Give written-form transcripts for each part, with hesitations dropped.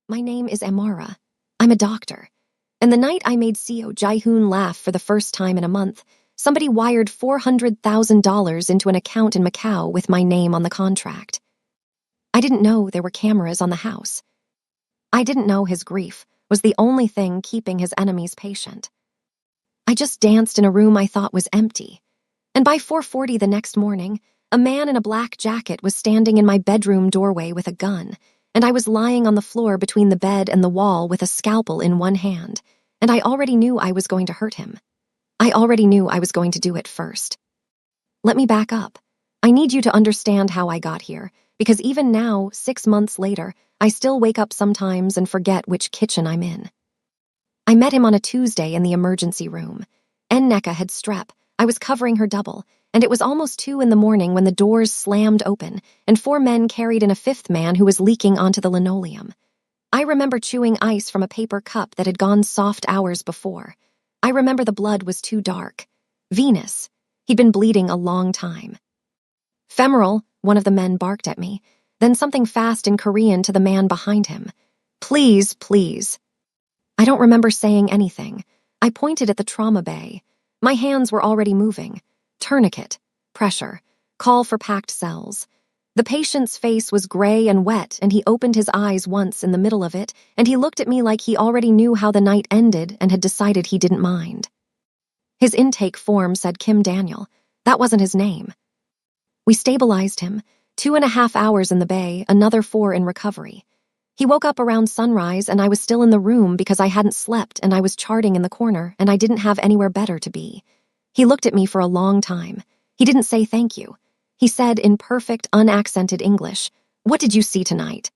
My name is Amara. I'm a doctor. And the night I made Seo Jae-hoon laugh for the first time in a month, somebody wired $400,000 into an account in Macau with my name on the contract. I didn't know there were cameras on the house. I didn't know his grief was the only thing keeping his enemies patient. I just danced in a room I thought was empty. And by 4:40 the next morning, a man in a black jacket was standing in my bedroom doorway with a gun, and I was lying on the floor between the bed and the wall with a scalpel in one hand, and I already knew I was going to hurt him. I already knew I was going to do it first. Let me back up. I need you to understand how I got here, because even now, 6 months later, I still wake up sometimes and forget which kitchen I'm in. I met him on a Tuesday in the emergency room. Nneka had strep. I was covering her double, and it was almost 2 in the morning when the doors slammed open, and 4 men carried in a 5th man who was leaking onto the linoleum. I remember chewing ice from a paper cup that had gone soft hours before. I remember the blood was too dark. Venous. He'd been bleeding a long time. Femoral, one of the men barked at me, then something fast in Korean to the man behind him. Please, please. I don't remember saying anything. I pointed at the trauma bay. My hands were already moving. Tourniquet. Pressure. Call for packed cells. The patient's face was gray and wet, and he opened his eyes once in the middle of it, and he looked at me like he already knew how the night ended and had decided he didn't mind. His intake form said Kim Daniel. That wasn't his name. We stabilized him. 2.5 hours in the bay, another 4 in recovery. He woke up around sunrise, and I was still in the room because I hadn't slept, and I was charting in the corner, and I didn't have anywhere better to be. He looked at me for a long time. He didn't say thank you. He said in perfect, unaccented English, "What did you see tonight?"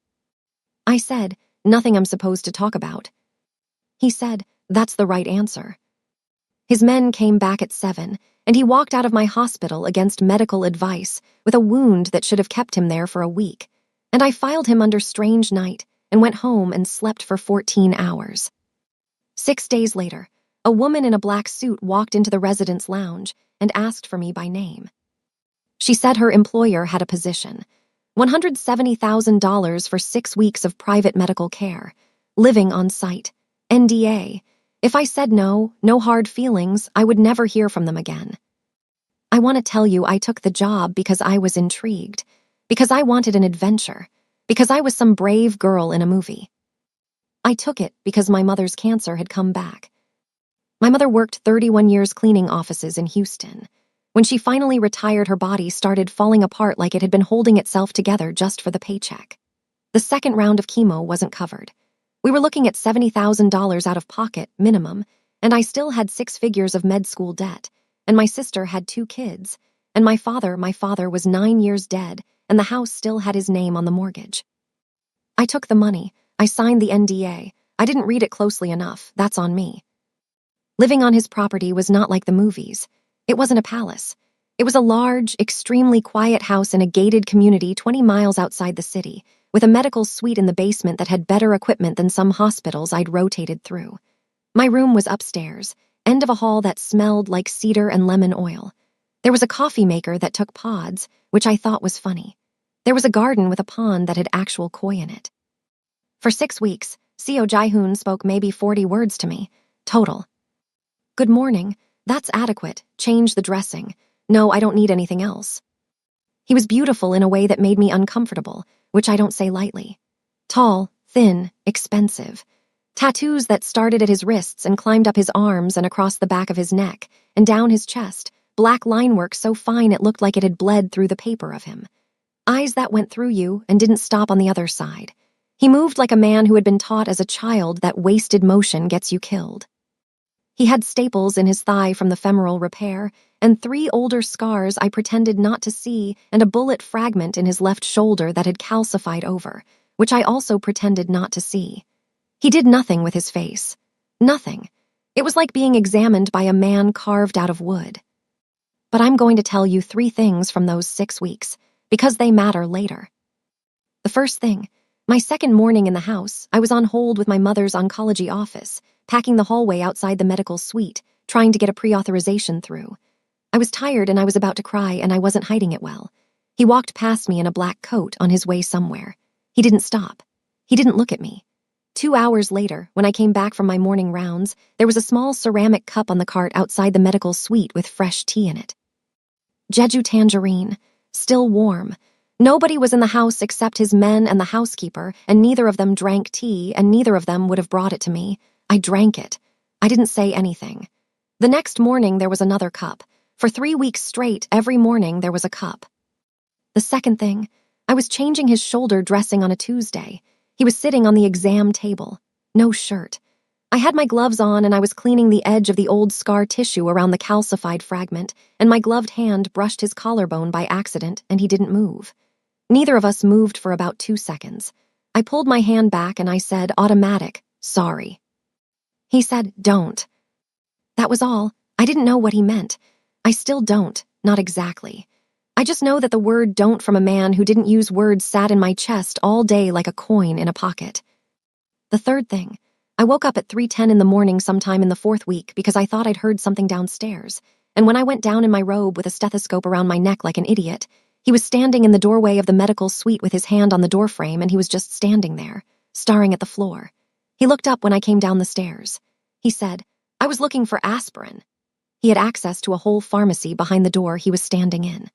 I said, "Nothing I'm supposed to talk about." He said, "That's the right answer." His men came back at 7, and he walked out of my hospital against medical advice with a wound that should have kept him there for a week, and I filed him under strange night and went home and slept for 14 hours. 6 days later, a woman in a black suit walked into the residence lounge and asked for me by name. She said her employer had a position, $170,000 for 6 weeks of private medical care, living on site, NDA. If I said no, no hard feelings, I would never hear from them again. I want to tell you I took the job because I was intrigued, because I wanted an adventure, because I was some brave girl in a movie. I took it because my mother's cancer had come back. My mother worked 31 years cleaning offices in Houston. When she finally retired, her body started falling apart like it had been holding itself together just for the paycheck. The second round of chemo wasn't covered. We were looking at $70,000 out of pocket, minimum, and I still had 6 figures of med school debt, and my sister had 2 kids, and my father was 9 years dead, and the house still had his name on the mortgage. I took the money. I signed the NDA. I didn't read it closely enough. That's on me. Living on his property was not like the movies. It wasn't a palace. It was a large, extremely quiet house in a gated community 20 miles outside the city, with a medical suite in the basement that had better equipment than some hospitals I'd rotated through. My room was upstairs, end of a hall that smelled like cedar and lemon oil. There was a coffee maker that took pods, which I thought was funny. There was a garden with a pond that had actual koi in it. For 6 weeks, Seo Jae-hoon spoke maybe 40 words to me, total. Good morning. That's adequate. Change the dressing. No, I don't need anything else. He was beautiful in a way that made me uncomfortable, which I don't say lightly. Tall, thin, expensive. Tattoos that started at his wrists and climbed up his arms and across the back of his neck and down his chest, black linework so fine it looked like it had bled through the paper of him. Eyes that went through you and didn't stop on the other side. He moved like a man who had been taught as a child that wasted motion gets you killed. He had staples in his thigh from the femoral repair, and 3 older scars I pretended not to see, and a bullet fragment in his left shoulder that had calcified over, which I also pretended not to see. He did nothing with his face. Nothing. It was like being examined by a man carved out of wood. But I'm going to tell you 3 things from those 6 weeks, because they matter later. The first thing, my second morning in the house, I was on hold with my mother's oncology office, packing the hallway outside the medical suite, trying to get a pre-authorization through. I was tired and I was about to cry, and I wasn't hiding it well. He walked past me in a black coat on his way somewhere. He didn't stop. He didn't look at me. 2 hours later, when I came back from my morning rounds, there was a small ceramic cup on the cart outside the medical suite with fresh tea in it. Jeju tangerine, still warm. Nobody was in the house except his men and the housekeeper, and neither of them drank tea, and neither of them would have brought it to me. I drank it. I didn't say anything. The next morning, there was another cup. For 3 weeks straight, every morning there was a cup. The second thing, I was changing his shoulder dressing on a Tuesday. He was sitting on the exam table. No shirt. I had my gloves on and I was cleaning the edge of the old scar tissue around the calcified fragment, and my gloved hand brushed his collarbone by accident, and he didn't move. Neither of us moved for about 2 seconds. I pulled my hand back and I said, automatic, sorry. He said, don't. That was all. I didn't know what he meant. I still don't, not exactly. I just know that the word don't from a man who didn't use words sat in my chest all day like a coin in a pocket. The third thing, I woke up at 3:10 in the morning sometime in the 4th week because I thought I'd heard something downstairs, and when I went down in my robe with a stethoscope around my neck like an idiot, he was standing in the doorway of the medical suite with his hand on the doorframe, and he was just standing there, staring at the floor. He looked up when I came down the stairs. He said, I was looking for aspirin. He had access to a whole pharmacy behind the door he was standing in.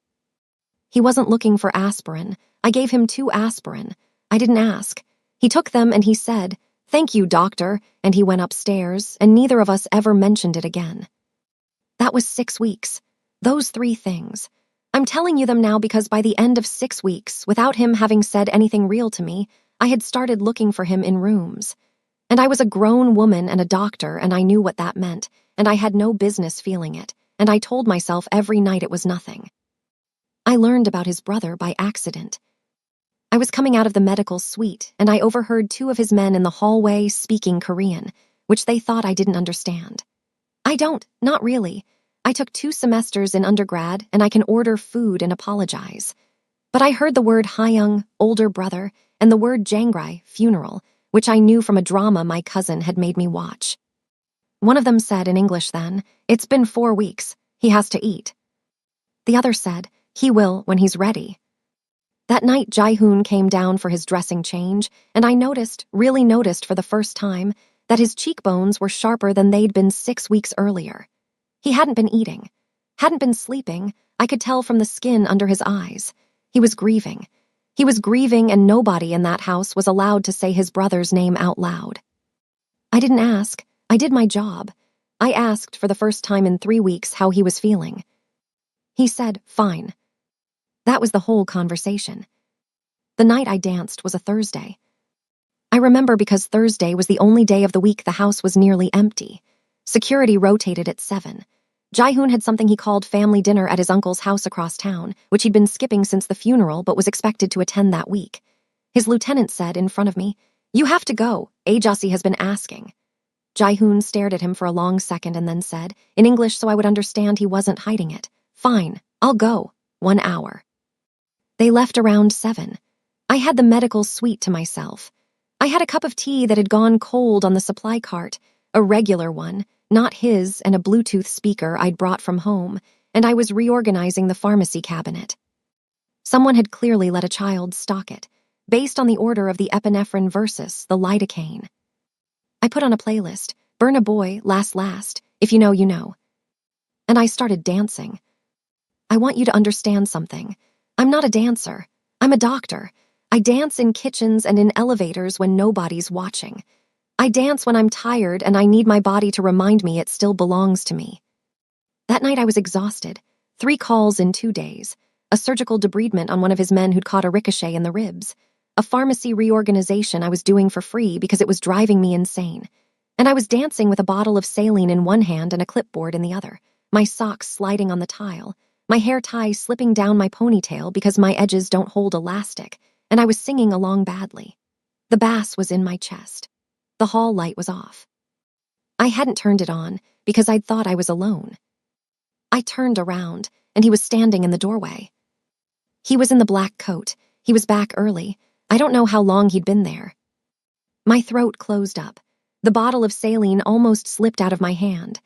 He wasn't looking for aspirin. I gave him 2 aspirin. I didn't ask. He took them and he said, thank you, doctor, and he went upstairs, and neither of us ever mentioned it again. That was 6 weeks. Those 3 things. I'm telling you them now because by the end of 6 weeks, without him having said anything real to me, I had started looking for him in rooms. And I was a grown woman and a doctor, and I knew what that meant, and I had no business feeling it, and I told myself every night it was nothing. I learned about his brother by accident. I was coming out of the medical suite, and I overheard 2 of his men in the hallway speaking Korean, which they thought I didn't understand. I don't, not really. I took 2 semesters in undergrad, and I can order food and apologize. But I heard the word Hyung, older brother, and the word Jangrai, funeral, which I knew from a drama my cousin had made me watch. One of them said in English then, it's been 4 weeks, he has to eat. The other said, he will when he's ready. That night Jae-hoon came down for his dressing change, and I really noticed for the first time, that his cheekbones were sharper than they'd been 6 weeks earlier. He hadn't been eating, hadn't been sleeping. I could tell from the skin under his eyes. He was grieving. He was grieving, and nobody in that house was allowed to say his brother's name out loud. I didn't ask. I did my job. I asked for the first time in 3 weeks how he was feeling. He said, fine. That was the whole conversation. The night I danced was a Thursday. I remember because Thursday was the only day of the week the house was nearly empty. Security rotated at 7. Jae-hoon had something he called family dinner at his uncle's house across town, which he'd been skipping since the funeral but was expected to attend that week. His lieutenant said in front of me, you have to go, Ajasi has been asking. Jae-hoon stared at him for a long second and then said, in English so I would understand he wasn't hiding it, fine, I'll go, 1 hour. They left around 7. I had the medical suite to myself. I had a cup of tea that had gone cold on the supply cart, a regular one, not his, and a Bluetooth speaker I'd brought from home, and I was reorganizing the pharmacy cabinet. Someone had clearly let a child stock it, based on the order of the epinephrine versus the lidocaine. I put on a playlist, Burn a Boy, Last, if you know, you know. And I started dancing. I want you to understand something. I'm not a dancer. I'm a doctor. I dance in kitchens and in elevators when nobody's watching. I dance when I'm tired and I need my body to remind me it still belongs to me. That night I was exhausted. 3 calls in 2 days. A surgical debridement on one of his men who'd caught a ricochet in the ribs. A pharmacy reorganization I was doing for free because it was driving me insane. And I was dancing with a bottle of saline in one hand and a clipboard in the other, my socks sliding on the tile, my hair tie slipping down my ponytail because my edges don't hold elastic, and I was singing along badly. The bass was in my chest. The hall light was off. I hadn't turned it on because I'd thought I was alone. I turned around, and he was standing in the doorway. He was in the black coat. He was back early. I don't know how long he'd been there. My throat closed up. The bottle of saline almost slipped out of my hand.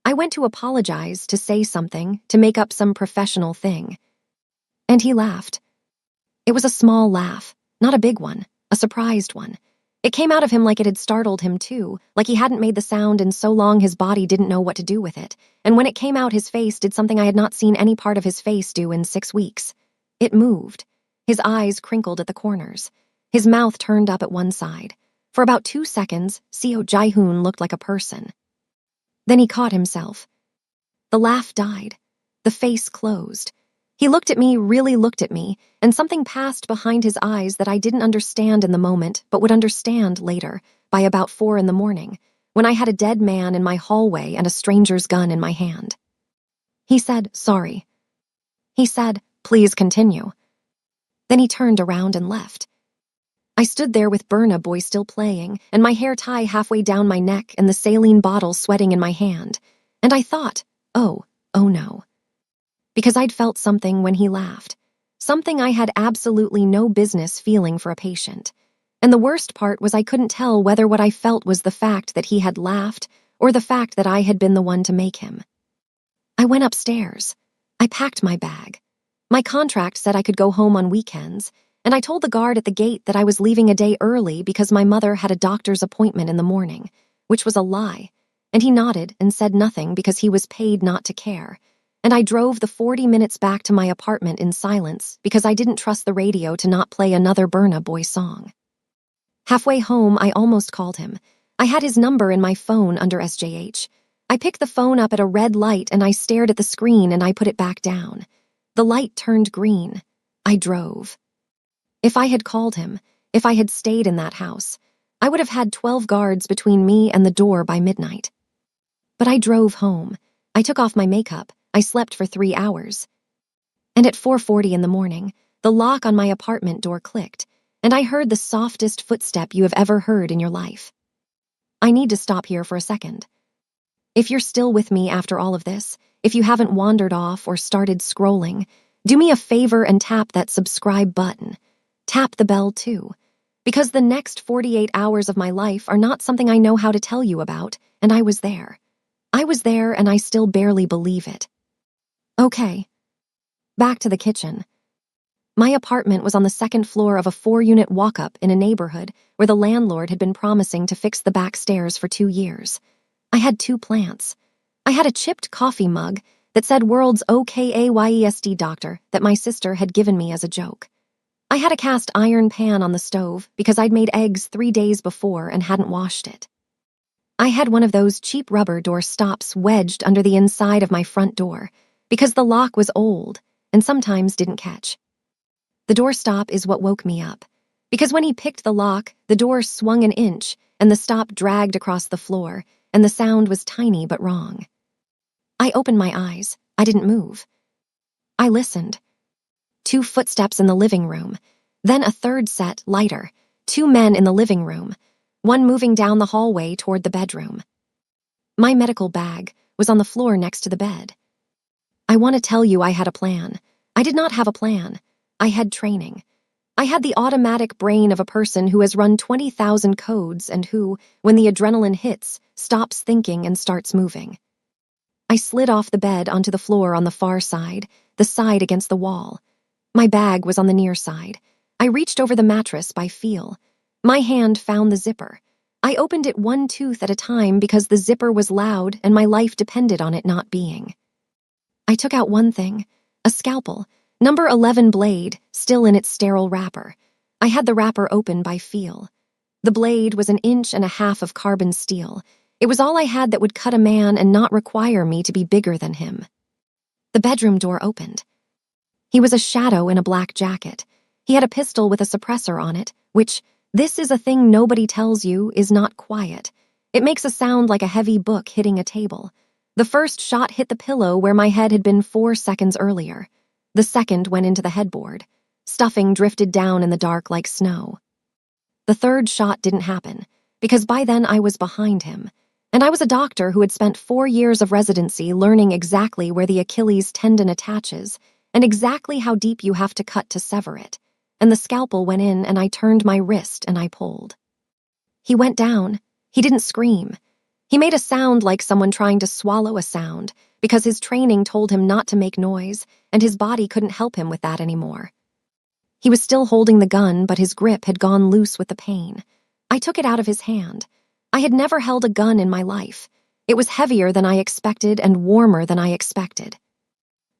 I went to apologize, to say something, to make up some professional thing. And he laughed. It was a small laugh, not a big one, a surprised one. It came out of him like it had startled him too, like he hadn't made the sound in so long his body didn't know what to do with it. And when it came out, his face did something I had not seen any part of his face do in 6 weeks. It moved. His eyes crinkled at the corners. His mouth turned up at one side. For about 2 seconds, Seo Jae-hoon looked like a person. Then he caught himself. The laugh died. The face closed. He looked at me, really looked at me, and something passed behind his eyes that I didn't understand in the moment, but would understand later, by about 4 a.m, when I had a dead man in my hallway and a stranger's gun in my hand. He said, "Sorry." He said, "Please continue." Then he turned around and left. I stood there with Burna Boy still playing, and my hair tie halfway down my neck and the saline bottle sweating in my hand. And I thought, oh no. Because I'd felt something when he laughed. Something I had absolutely no business feeling for a patient. And the worst part was I couldn't tell whether what I felt was the fact that he had laughed or the fact that I had been the one to make him. I went upstairs. I packed my bag. My contract said I could go home on weekends, and I told the guard at the gate that I was leaving a day early because my mother had a doctor's appointment in the morning, which was a lie, and he nodded and said nothing because he was paid not to care. And I drove the 40 minutes back to my apartment in silence because I didn't trust the radio to not play another Burna Boy song. Halfway home, I almost called him. I had his number in my phone under SJH. I picked the phone up at a red light and I stared at the screen and I put it back down. The light turned green. I drove. If I had called him, if I had stayed in that house, I would have had 12 guards between me and the door by midnight. But I drove home. I took off my makeup. I slept for 3 hours. And at 4:40 in the morning, the lock on my apartment door clicked, and I heard the softest footstep you have ever heard in your life. I need to stop here for a second. If you're still with me after all of this, if you haven't wandered off or started scrolling, do me a favor and tap that subscribe button. Tap the bell too, because the next 48 hours of my life are not something I know how to tell you about, and I was there. I was there and I still barely believe it. Okay. Back to the kitchen. My apartment was on the second floor of a 4-unit walk-up in a neighborhood where the landlord had been promising to fix the back stairs for 2 years. I had 2 plants. I had a chipped coffee mug that said World's OKAYESD Doctor that my sister had given me as a joke. I had a cast iron pan on the stove because I'd made eggs 3 days before and hadn't washed it. I had one of those cheap rubber door stops wedged under the inside of my front door because the lock was old and sometimes didn't catch. The doorstop is what woke me up, because when he picked the lock, the door swung an inch and the stop dragged across the floor, and the sound was tiny but wrong. I opened my eyes. I didn't move. I listened. 2 footsteps in the living room, then a third set, lighter, 2 men in the living room, one moving down the hallway toward the bedroom. My medical bag was on the floor next to the bed. I want to tell you I had a plan. I did not have a plan. I had training. I had the automatic brain of a person who has run 20,000 codes and who, when the adrenaline hits, stops thinking and starts moving. I slid off the bed onto the floor on the far side, the side against the wall. My bag was on the near side. I reached over the mattress by feel. My hand found the zipper. I opened it 1 tooth at a time because the zipper was loud and my life depended on it not being. I took out one thing, a scalpel, number 11 blade, still in its sterile wrapper. I had the wrapper open by feel. The blade was 1.5 inches of carbon steel. It was all I had that would cut a man and not require me to be bigger than him. The bedroom door opened. He was a shadow in a black jacket. He had a pistol with a suppressor on it, which, this is a thing nobody tells you, is not quiet. It makes a sound like a heavy book hitting a table. The first shot hit the pillow where my head had been 4 seconds earlier. The second went into the headboard. Stuffing drifted down in the dark like snow. The third shot didn't happen, because by then I was behind him, and I was a doctor who had spent 4 years of residency learning exactly where the Achilles tendon attaches and exactly how deep you have to cut to sever it, and the scalpel went in and I turned my wrist and I pulled. He went down. He didn't scream. He made a sound like someone trying to swallow a sound because his training told him not to make noise and his body couldn't help him with that anymore. He was still holding the gun, but his grip had gone loose with the pain. I took it out of his hand. I had never held a gun in my life. It was heavier than I expected and warmer than I expected.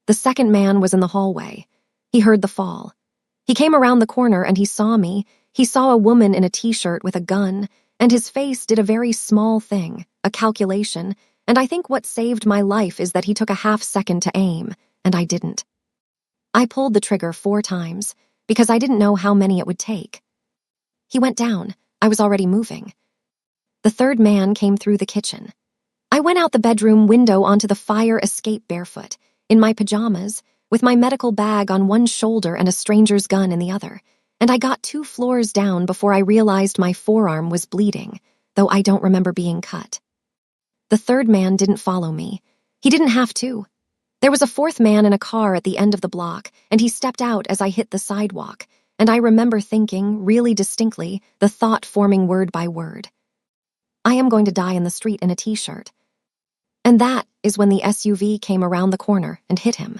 The second man was in the hallway. He heard the fall. He came around the corner and he saw me. He saw a woman in a t-shirt with a gun, and his face did a very small thing, a calculation, and I think what saved my life is that he took a half-second to aim, and I didn't. I pulled the trigger 4 times, because I didn't know how many it would take. He went down. I was already moving. The third man came through the kitchen. I went out the bedroom window onto the fire escape barefoot, in my pajamas, with my medical bag on one shoulder and a stranger's gun in the other, and I got 2 floors down before I realized my forearm was bleeding, though I don't remember being cut. The third man didn't follow me. He didn't have to. There was a fourth man in a car at the end of the block, and he stepped out as I hit the sidewalk, and I remember thinking, really distinctly, the thought forming word by word. I am going to die in the street in a t-shirt. And that is when the SUV came around the corner and hit him.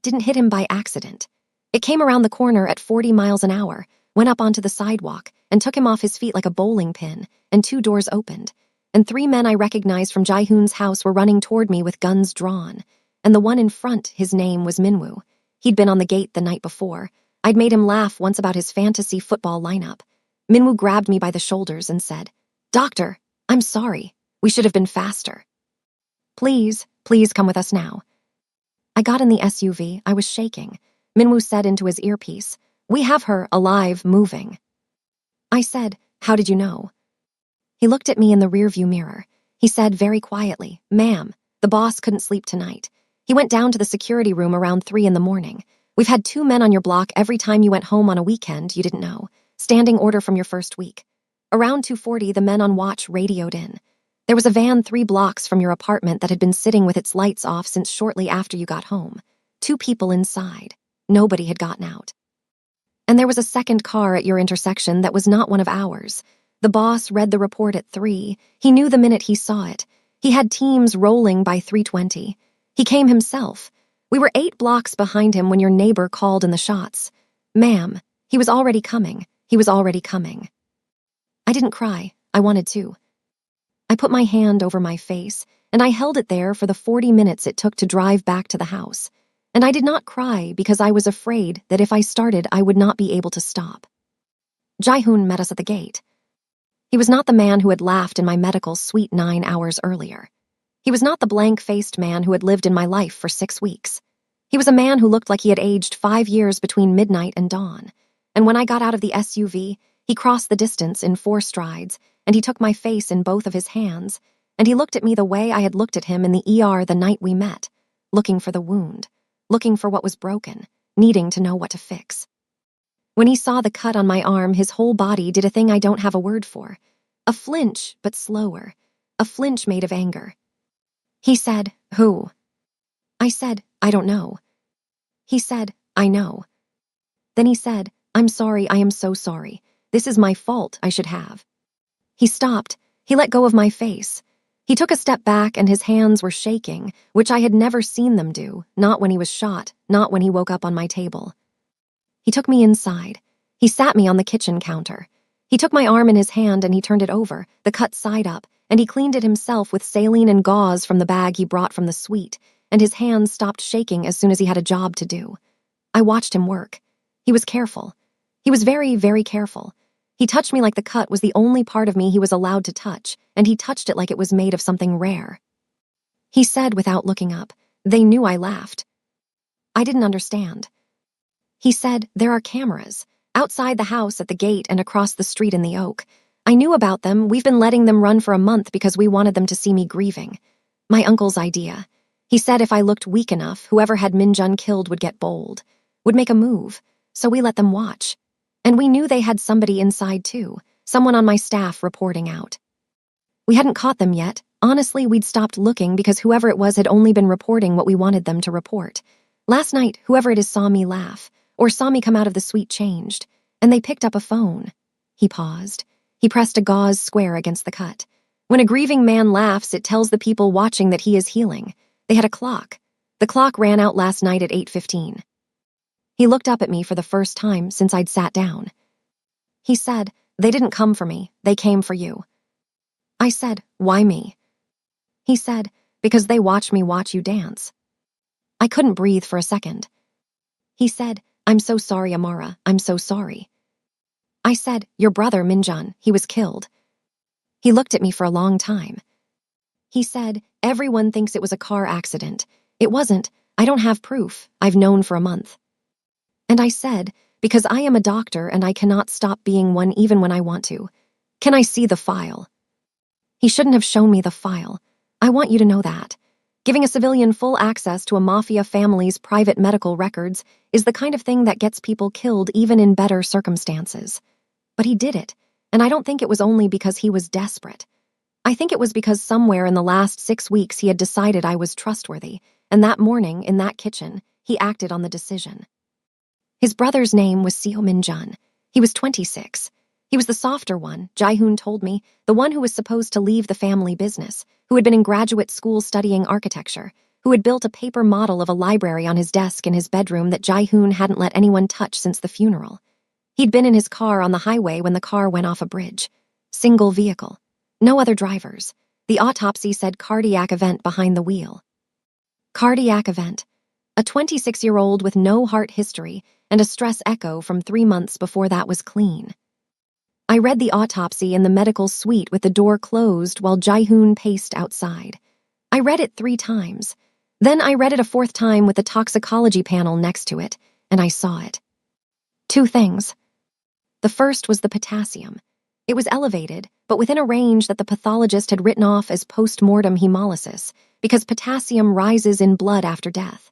Didn't hit him by accident. It came around the corner at 40 miles an hour, went up onto the sidewalk, and took him off his feet like a bowling pin, and 2 doors opened, and 3 men I recognized from Jae-hoon's house were running toward me with guns drawn, and the one in front, his name was Minwoo. He'd been on the gate the night before. I'd made him laugh once about his fantasy football lineup. Minwoo grabbed me by the shoulders and said, "Doctor, I'm sorry. We should have been faster. Please come with us now." I got in the SUV. I was shaking. Minwoo said into his earpiece, "We have her alive, moving." I said, "How did you know?" He looked at me in the rearview mirror. He said very quietly, "Ma'am, the boss couldn't sleep tonight. He went down to the security room around 3 in the morning. We've had 2 men on your block every time you went home on a weekend you didn't know. Standing order from your first week. Around 2:40, the men on watch radioed in. There was a van 3 blocks from your apartment that had been sitting with its lights off since shortly after you got home. 2 people inside. Nobody had gotten out. And there was a second car at your intersection that was not one of ours. The boss read the report at 3. He knew the minute he saw it. He had teams rolling by 3:20. He came himself. We were 8 blocks behind him when your neighbor called in the shots. Ma'am, he was already coming. He was already coming." I didn't cry. I wanted to. I put my hand over my face, and I held it there for the 40 minutes it took to drive back to the house. And I did not cry because I was afraid that if I started, I would not be able to stop. Jae-hoon met us at the gate. He was not the man who had laughed in my medical suite 9 hours earlier. He was not the blank-faced man who had lived in my life for 6 weeks. He was a man who looked like he had aged 5 years between midnight and dawn. And when I got out of the SUV, he crossed the distance in 4 strides, and he took my face in both of his hands, and he looked at me the way I had looked at him in the ER the night we met, looking for the wound, looking for what was broken, needing to know what to fix. When he saw the cut on my arm, his whole body did a thing I don't have a word for. A flinch, but slower. A flinch made of anger. He said, "Who?" I said, "I don't know." He said, "I know." Then he said, "I'm sorry, I am so sorry. This is my fault, I should have." He stopped. He let go of my face. He took a step back and his hands were shaking, which I had never seen them do, not when he was shot, not when he woke up on my table. He took me inside. He sat me on the kitchen counter. He took my arm in his hand and he turned it over, the cut side up, and he cleaned it himself with saline and gauze from the bag he brought from the suite, and his hands stopped shaking as soon as he had a job to do. I watched him work. He was careful. He was very, very careful. He touched me like the cut was the only part of me he was allowed to touch, and he touched it like it was made of something rare. He said without looking up, "They knew I laughed." I didn't understand. He said, "There are cameras, outside the house, at the gate, and across the street in the Oak. I knew about them. We've been letting them run for a month because we wanted them to see me grieving. My uncle's idea. He said if I looked weak enough, whoever had Minjun killed would get bold, would make a move, so we let them watch. And we knew they had somebody inside too, someone on my staff reporting out. We hadn't caught them yet. Honestly, we'd stopped looking because whoever it was had only been reporting what we wanted them to report. Last night, whoever it is saw me laugh, or saw me come out of the suite changed, and they picked up a phone." He paused. He pressed a gauze square against the cut. "When a grieving man laughs, it tells the people watching that he is healing. They had a clock. The clock ran out last night at 8:15. He looked up at me for the first time since I'd sat down. He said, They didn't come for me, they came for you. I said, why me? He said, because they watch me watch you dance. I couldn't breathe for a second. He said, I'm so sorry, Amara, I'm so sorry. I said, your brother, Minjun, he was killed. He looked at me for a long time. He said, everyone thinks it was a car accident. It wasn't. I don't have proof. I've known for a month. And I said, because I am a doctor and I cannot stop being one even when I want to. Can I see the file? He shouldn't have shown me the file. I want you to know that. Giving a civilian full access to a mafia family's private medical records is the kind of thing that gets people killed even in better circumstances. But he did it, and I don't think it was only because he was desperate. I think it was because somewhere in the last 6 weeks he had decided I was trustworthy, and that morning, in that kitchen, he acted on the decision. His brother's name was Seo Min-jun. He was 26. He was the softer one, Jae-hoon told me, the one who was supposed to leave the family business, who had been in graduate school studying architecture, who had built a paper model of a library on his desk in his bedroom that Jae-hoon hadn't let anyone touch since the funeral. He'd been in his car on the highway when the car went off a bridge. Single vehicle. No other drivers. The autopsy said cardiac event behind the wheel. Cardiac event. A 26-year-old with no heart history and a stress echo from 3 months before that was clean. I read the autopsy in the medical suite with the door closed while Jae-hoon paced outside. I read it 3 times. Then I read it a 4th time with the toxicology panel next to it, and I saw it. 2 things. The first was the potassium. It was elevated, but within a range that the pathologist had written off as post-mortem hemolysis, because potassium rises in blood after death.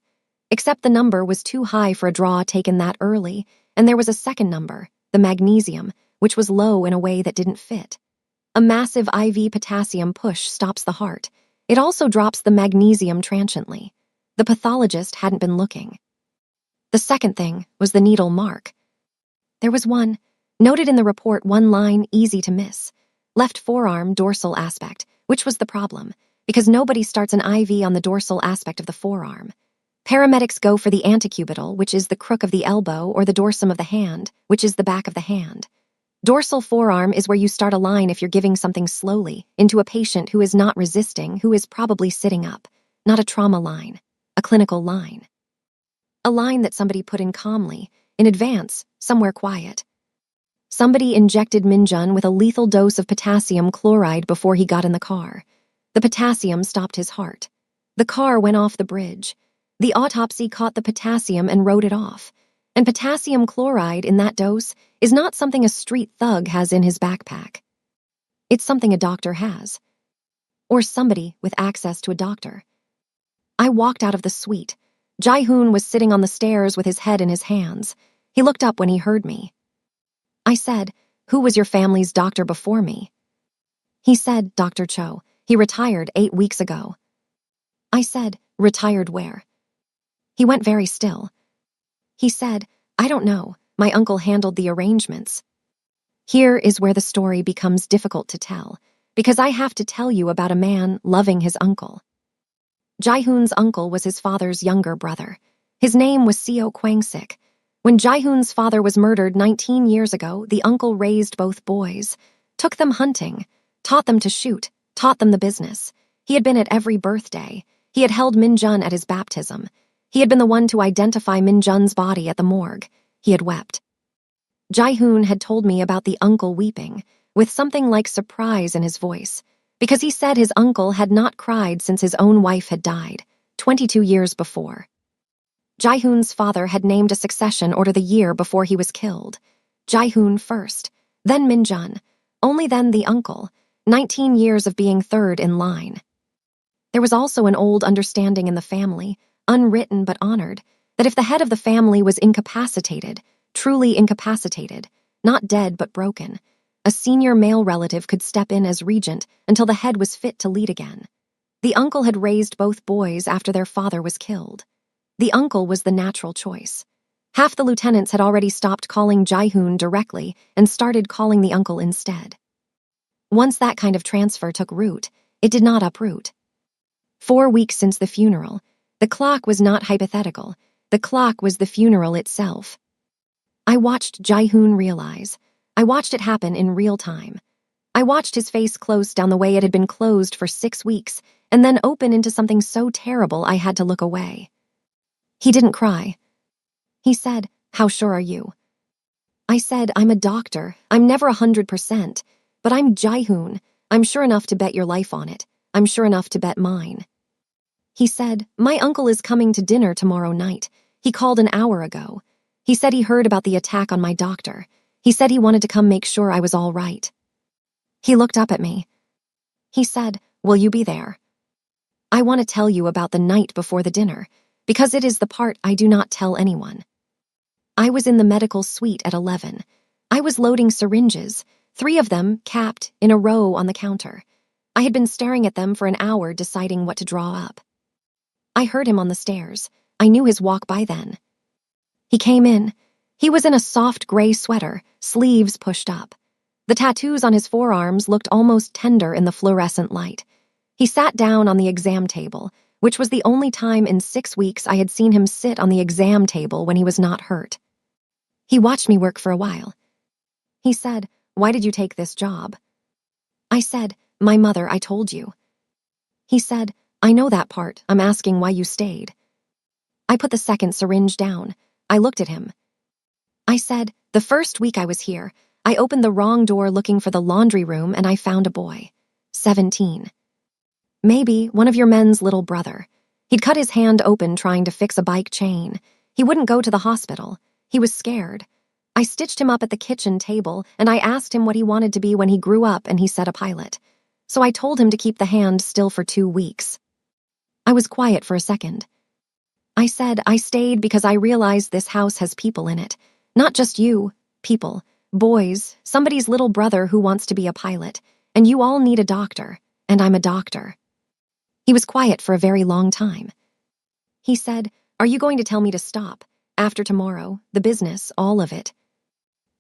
Except the number was too high for a draw taken that early, and there was a second number, the magnesium, which was low in a way that didn't fit. A massive IV potassium push stops the heart. It also drops the magnesium transiently. The pathologist hadn't been looking. The second thing was the needle mark. There was one, noted in the report, one line easy to miss. Left forearm dorsal aspect, which was the problem, because nobody starts an IV on the dorsal aspect of the forearm. Paramedics go for the antecubital, which is the crook of the elbow, or the dorsum of the hand, which is the back of the hand. Dorsal forearm is where you start a line if you're giving something slowly into a patient who is not resisting, who is probably sitting up. Not a trauma line, a clinical line. A line that somebody put in calmly, in advance, somewhere quiet. Somebody injected Minjun with a lethal dose of potassium chloride before he got in the car. The potassium stopped his heart. The car went off the bridge. The autopsy caught the potassium and wrote it off. And potassium chloride in that dose is not something a street thug has in his backpack. It's something a doctor has. Or somebody with access to a doctor. I walked out of the suite. Jae-hoon was sitting on the stairs with his head in his hands. He looked up when he heard me. I said, who was your family's doctor before me? He said, Dr. Cho. He retired 8 weeks ago. I said, retired where? He went very still. He said, I don't know. My uncle handled the arrangements. Here is where the story becomes difficult to tell, because I have to tell you about a man loving his uncle. Jae-hoon's uncle was his father's younger brother. His name was Seo Kwang-sik. When Jae-hoon's father was murdered 19 years ago, the uncle raised both boys, took them hunting, taught them to shoot, taught them the business. He had been at every birthday. He had held Minjun at his baptism. He had been the one to identify Minjun's body at the morgue. He had wept. Jae-hoon had told me about the uncle weeping, with something like surprise in his voice, because he said his uncle had not cried since his own wife had died, 22 years before. Jae-hoon's father had named a succession order the year before he was killed. Jae-hoon first, then Minjun, only then the uncle, 19 years of being third in line. There was also an old understanding in the family, unwritten but honored, that if the head of the family was incapacitated, truly incapacitated, not dead but broken, a senior male relative could step in as regent until the head was fit to lead again. The uncle had raised both boys after their father was killed. The uncle was the natural choice. Half the lieutenants had already stopped calling Jae-hoon directly and started calling the uncle instead. Once that kind of transfer took root, it did not uproot. 4 weeks since the funeral, the clock was not hypothetical. The clock was the funeral itself. I watched Jae-hoon realize. I watched it happen in real time. I watched his face close down the way it had been closed for 6 weeks, and then open into something so terrible I had to look away. He didn't cry. He said, "How sure are you?" I said, "I'm a doctor. I'm never 100%. But I'm Jae-hoon. I'm sure enough to bet your life on it. I'm sure enough to bet mine." He said, "My uncle is coming to dinner tomorrow night. He called an hour ago. He said he heard about the attack on my doctor. He said he wanted to come make sure I was all right." He looked up at me. He said, "Will you be there? I want to tell you about the night before the dinner, because it is the part I do not tell anyone." I was in the medical suite at 11. I was loading syringes, 3 of them capped in a row on the counter. I had been staring at them for an hour deciding what to draw up. I heard him on the stairs. I knew his walk by then. He came in. He was in a soft gray sweater, sleeves pushed up. The tattoos on his forearms looked almost tender in the fluorescent light. He sat down on the exam table, which was the only time in 6 weeks I had seen him sit on the exam table when he was not hurt. He watched me work for a while. He said, "Why did you take this job?" I said, "My mother, I told you." He said, "I know that part. I'm asking why you stayed." I put the second syringe down. I looked at him. I said, "The first week I was here, I opened the wrong door looking for the laundry room and I found a boy. 17. Maybe one of your men's little brother. He'd cut his hand open trying to fix a bike chain. He wouldn't go to the hospital. He was scared. I stitched him up at the kitchen table and I asked him what he wanted to be when he grew up and he said a pilot. So I told him to keep the hand still for 2 weeks. I was quiet for a second. I said I stayed because I realized this house has people in it. Not just you, people, boys, somebody's little brother who wants to be a pilot, and you all need a doctor, and I'm a doctor." He was quiet for a very long time. He said, "Are you going to tell me to stop? After tomorrow, the business, all of it?"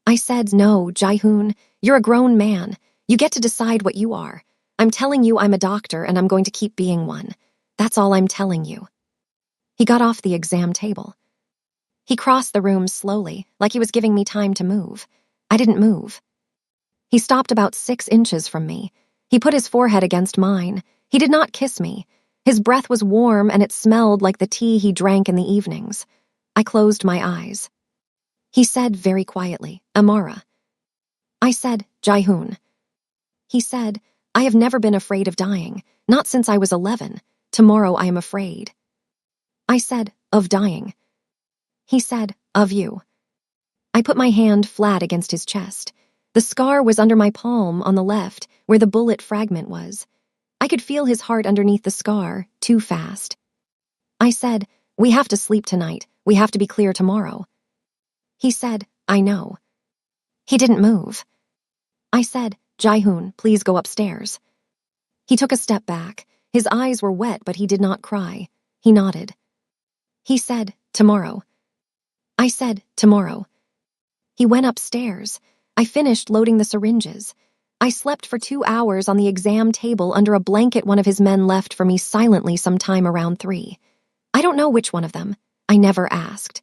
I said, "No, Jae-hoon, you're a grown man. You get to decide what you are. I'm telling you I'm a doctor and I'm going to keep being one. That's all I'm telling you." He got off the exam table. He crossed the room slowly, like he was giving me time to move. I didn't move. He stopped about 6 inches from me. He put his forehead against mine. He did not kiss me. His breath was warm and it smelled like the tea he drank in the evenings. I closed my eyes. He said very quietly, "Amara." I said, "Jae-hoon." He said, "I have never been afraid of dying, not since I was 11. Tomorrow I am afraid." I said, "Of dying?" He said, "Of you." I put my hand flat against his chest. The scar was under my palm on the left, where the bullet fragment was. I could feel his heart underneath the scar, too fast. I said, "We have to sleep tonight. We have to be clear tomorrow." He said, "I know." He didn't move. I said, "Jae-hoon, please go upstairs." He took a step back. His eyes were wet, but he did not cry. He nodded. He said, "Tomorrow." I said, "Tomorrow." He went upstairs. I finished loading the syringes. I slept for 2 hours on the exam table under a blanket one of his men left for me silently sometime around 3. I don't know which one of them. I never asked.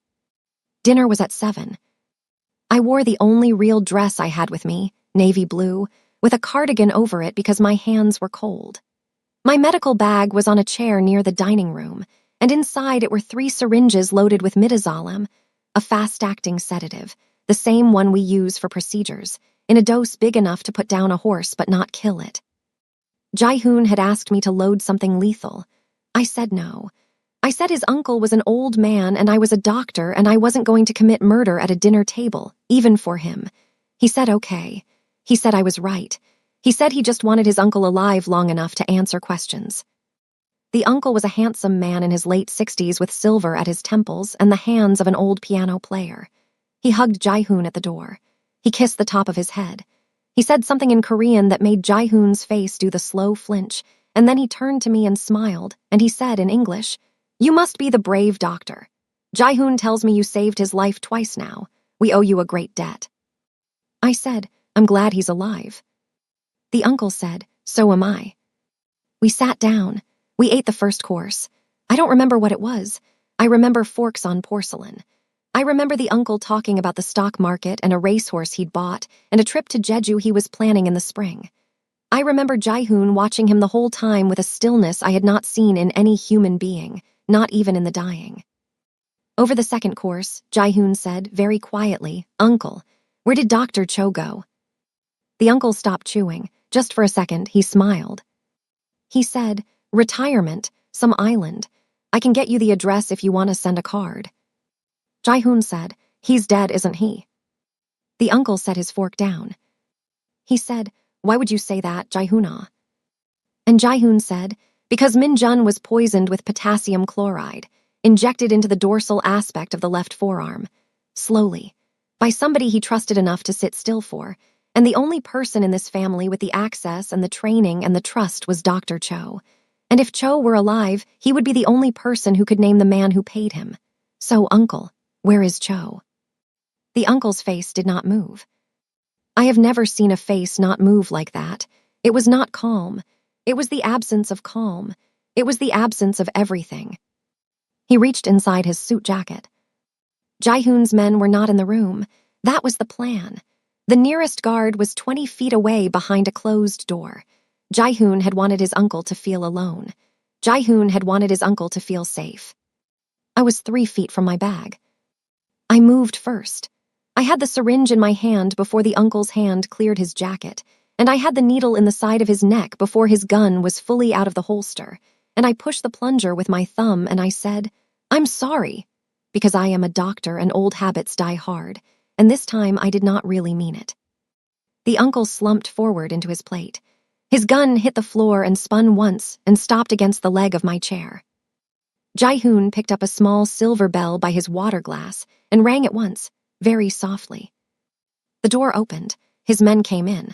Dinner was at 7. I wore the only real dress I had with me, navy blue, with a cardigan over it because my hands were cold. My medical bag was on a chair near the dining room, and inside it were 3 syringes loaded with midazolam, a fast-acting sedative, the same one we use for procedures, in a dose big enough to put down a horse but not kill it. Jae-hoon had asked me to load something lethal. I said no. I said his uncle was an old man and I was a doctor and I wasn't going to commit murder at a dinner table, even for him. He said okay. He said I was right. He said he just wanted his uncle alive long enough to answer questions. The uncle was a handsome man in his late 60s with silver at his temples and the hands of an old piano player. He hugged Jae-hoon at the door. He kissed the top of his head. He said something in Korean that made Jae-hoon's face do the slow flinch, and then he turned to me and smiled, and he said in English, "You must be the brave doctor. Jae-hoon tells me you saved his life twice now. We owe you a great debt." I said, "I'm glad he's alive." The uncle said, "So am I." We sat down. We ate the first course. I don't remember what it was. I remember forks on porcelain. I remember the uncle talking about the stock market and a racehorse he'd bought and a trip to Jeju he was planning in the spring. I remember Jae-hoon watching him the whole time with a stillness I had not seen in any human being, not even in the dying. Over the second course, Jae-hoon said, very quietly, "Uncle, where did Dr. Cho go?" The uncle stopped chewing. Just for a second, he smiled. He said, "Retirement, some island. I can get you the address if you want to send a card." Jae-hoon said, "He's dead, isn't he?" The uncle set his fork down. He said, "Why would you say that, Jae-hoon-ah?" And Jae-hoon said, "Because Min-jun was poisoned with potassium chloride, injected into the dorsal aspect of the left forearm, slowly, by somebody he trusted enough to sit still for, and the only person in this family with the access and the training and the trust was Dr. Cho. And if Cho were alive, he would be the only person who could name the man who paid him. So, Uncle, where is Cho?" The uncle's face did not move. I have never seen a face not move like that. It was not calm. It was the absence of calm. It was the absence of everything. He reached inside his suit jacket. Jae-hoon's men were not in the room. That was the plan. The nearest guard was 20 feet away behind a closed door. Jae-hoon had wanted his uncle to feel alone. Jae-hoon had wanted his uncle to feel safe. I was 3 feet from my bag. I moved first. I had the syringe in my hand before the uncle's hand cleared his jacket, and I had the needle in the side of his neck before his gun was fully out of the holster, and I pushed the plunger with my thumb and I said, "I'm sorry," because I am a doctor and old habits die hard, and this time I did not really mean it. The uncle slumped forward into his plate. His gun hit the floor and spun once and stopped against the leg of my chair. Jae-hoon picked up a small silver bell by his water glass and rang it once, very softly. The door opened. His men came in.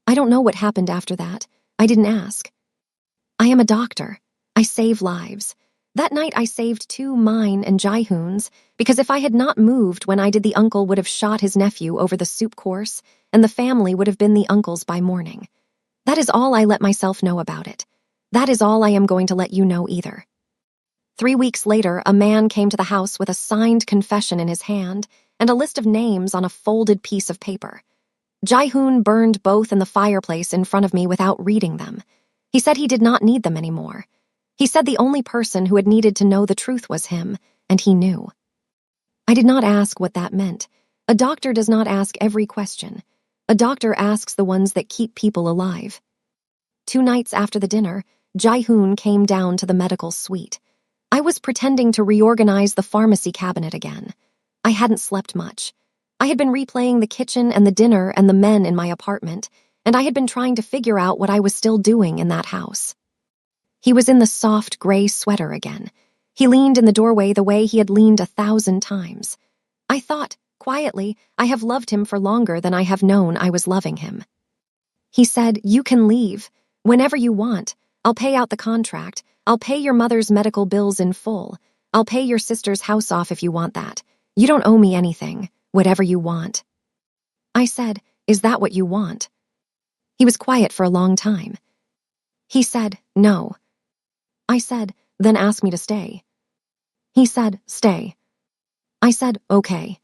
I don't know what happened after that. I didn't ask. I am a doctor. I save lives. That night I saved 2 mine and Jae-hoon's, because if I had not moved when I did, the uncle would have shot his nephew over the soup course, and the family would have been the uncle's by morning. That is all I let myself know about it. That is all I am going to let you know either. 3 weeks later, a man came to the house with a signed confession in his hand and a list of names on a folded piece of paper. Jae-hoon burned both in the fireplace in front of me without reading them. He said he did not need them anymore. He said the only person who had needed to know the truth was him, and he knew. I did not ask what that meant. A doctor does not ask every question. A doctor asks the ones that keep people alive. 2 nights after the dinner, Jae-hoon came down to the medical suite. I was pretending to reorganize the pharmacy cabinet again. I hadn't slept much. I had been replaying the kitchen and the dinner and the men in my apartment, and I had been trying to figure out what I was still doing in that house. He was in the soft gray sweater again. He leaned in the doorway the way he had leaned 1,000 times. I thought, quietly, I have loved him for longer than I have known I was loving him. He said, "You can leave. Whenever you want. I'll pay out the contract. I'll pay your mother's medical bills in full. I'll pay your sister's house off if you want that. You don't owe me anything. Whatever you want." I said, "Is that what you want?" He was quiet for a long time. He said, "No." I said, "Then ask me to stay." He said, "Stay." I said, "Okay."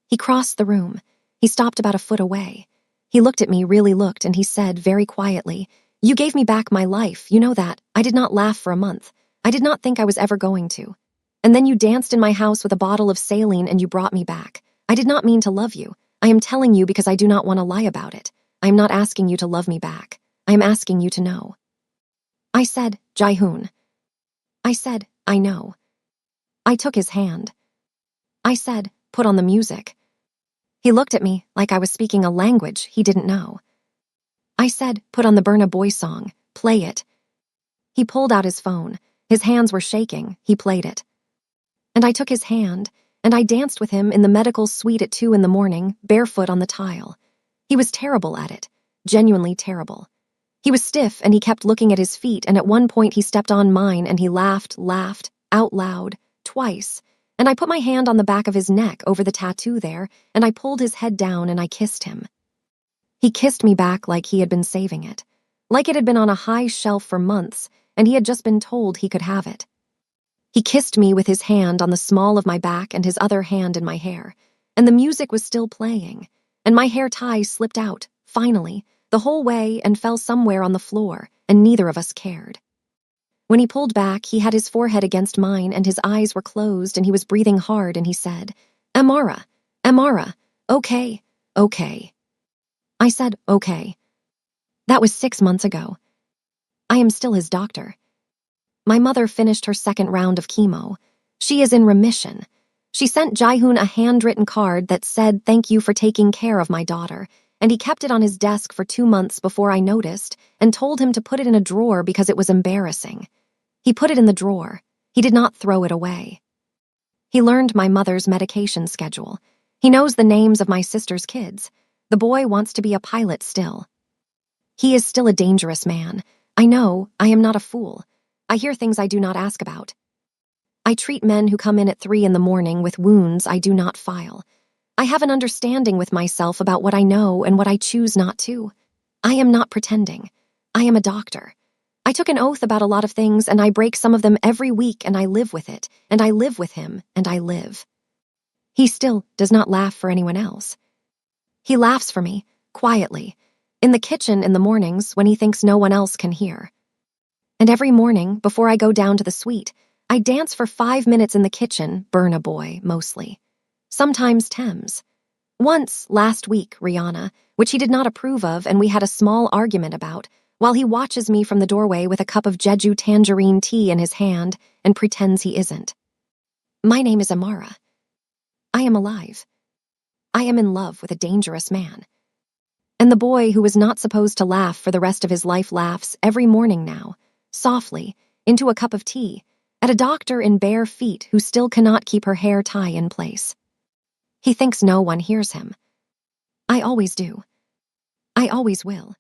He crossed the room. He stopped about a foot away. He looked at me, really looked, and he said very quietly, "You gave me back my life, you know that. I did not laugh for a month. I did not think I was ever going to. And then you danced in my house with a bottle of saline and you brought me back. I did not mean to love you. I am telling you because I do not want to lie about it. I am not asking you to love me back. I am asking you to know." I said, "Jae-hoon." I said, "I know." I took his hand. I said, "Put on the music." He looked at me like I was speaking a language he didn't know. I said, "Put on the Burna Boy song. Play it." He pulled out his phone. His hands were shaking. He played it. And I took his hand, and I danced with him in the medical suite at 2 in the morning, barefoot on the tile. He was terrible at it. Genuinely terrible. He was stiff and he kept looking at his feet, and at one point he stepped on mine and he laughed, out loud, twice, and I put my hand on the back of his neck over the tattoo there, and I pulled his head down and I kissed him. He kissed me back like he had been saving it, like it had been on a high shelf for months, and he had just been told he could have it. He kissed me with his hand on the small of my back and his other hand in my hair, and the music was still playing, and my hair tie slipped out, finally, the whole way and fell somewhere on the floor, and neither of us cared. When he pulled back, he had his forehead against mine and his eyes were closed and he was breathing hard and he said, Amara, Amara, okay, okay. I said, okay. That was 6 months ago. I am still his doctor. My mother finished her second round of chemo. She is in remission. She sent Jaehoon a handwritten card that said thank you for taking care of my daughter, and he kept it on his desk for 2 months before I noticed and told him to put it in a drawer because it was embarrassing. He put it in the drawer. He did not throw it away. He learned my mother's medication schedule. He knows the names of my sister's kids. The boy wants to be a pilot still. He is still a dangerous man. I know, I am not a fool. I hear things I do not ask about. I treat men who come in at 3 in the morning with wounds I do not file. I have an understanding with myself about what I know and what I choose not to. I am not pretending. I am a doctor. I took an oath about a lot of things and I break some of them every week and I live with it, and I live with him, and I live. He still does not laugh for anyone else. He laughs for me, quietly, in the kitchen in the mornings when he thinks no one else can hear. And every morning, before I go down to the suite, I dance for 5 minutes in the kitchen, Burna Boy, mostly. Sometimes Thames. Once, last week, Rihanna, which he did not approve of and we had a small argument about, while he watches me from the doorway with a cup of Jeju tangerine tea in his hand and pretends he isn't. My name is Amara. I am alive. I am in love with a dangerous man. And the boy who was not supposed to laugh for the rest of his life laughs every morning now, softly, into a cup of tea, at a doctor in bare feet who still cannot keep her hair tie in place. He thinks no one hears him. I always do. I always will.